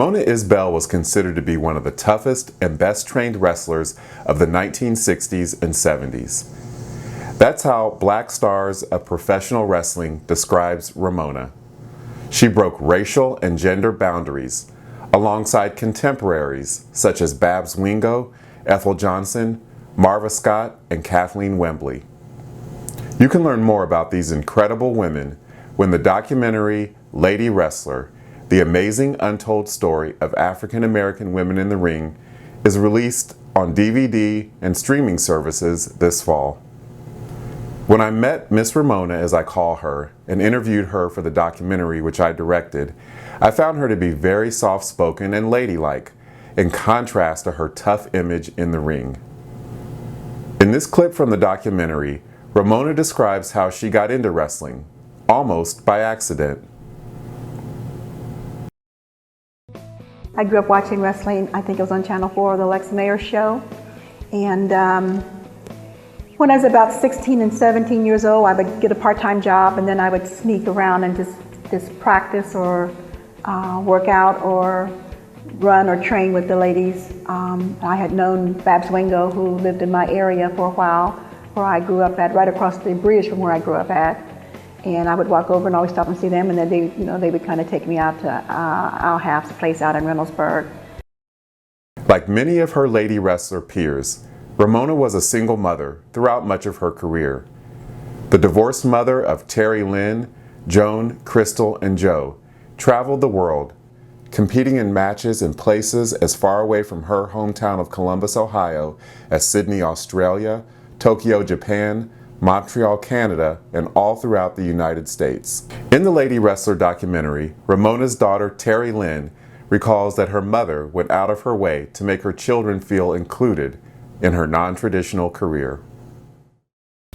Ramona Isbell was considered to be one of the toughest and best trained wrestlers of the 1960s and 70s. That's how Black Stars of Professional Wrestling describes Ramona. She broke racial and gender boundaries alongside contemporaries such as Babs Wingo, Ethel Johnson, Marva Scott, and Kathleen Wembley. You can learn more about these incredible women when the documentary Lady Wrestler, The Amazing Untold Story of African American Women in the Ring, is released on DVD and streaming services this fall. When I met Miss Ramona, as I call her, and interviewed her for the documentary which I directed, I found her to be very soft-spoken and ladylike, in contrast to her tough image in the ring. In this clip from the documentary, Ramona describes how she got into wrestling, almost by accident. I grew up watching wrestling. I think it was on Channel 4, the Lex Mayer show. And when I was about 16 and 17 years old, I would get a part-time job, and then I would sneak around and just practice or work out or run or train with the ladies. I had known Babs Wingo, who lived in my area for a while, where I grew up at, right across the bridge from where I grew up at. And I would walk over and always stop and see them, and then they would kind of take me out to Al Half's place out in Reynoldsburg. Like many of her lady wrestler peers, Ramona was a single mother throughout much of her career. The divorced mother of Terry Lynn, Joan, Crystal, and Joe traveled the world, competing in matches in places as far away from her hometown of Columbus, Ohio, as Sydney, Australia, Tokyo, Japan, Montreal, Canada, and all throughout the United States. In the Lady Wrestler documentary, Ramona's daughter, Terry Lynn, recalls that her mother went out of her way to make her children feel included in her non-traditional career.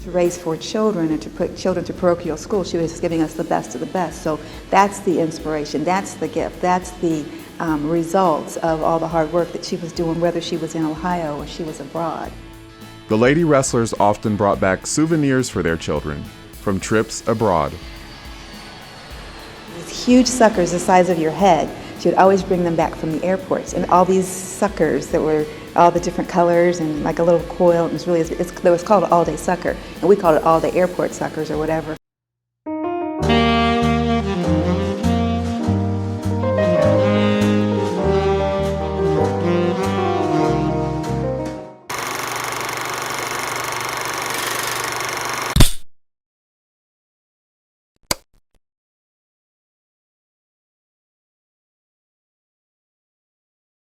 To raise 4 children and to put children to parochial school, she was giving us the best of the best. So that's the inspiration, that's the gift, that's the results of all the hard work that she was doing, whether she was in Ohio or she was abroad. The lady wrestlers often brought back souvenirs for their children from trips abroad. These huge suckers the size of your head, she would always bring them back from the airports, and all these suckers that were all the different colors and like a little coil. It was called an all-day sucker, and we called it all-day airport suckers or whatever.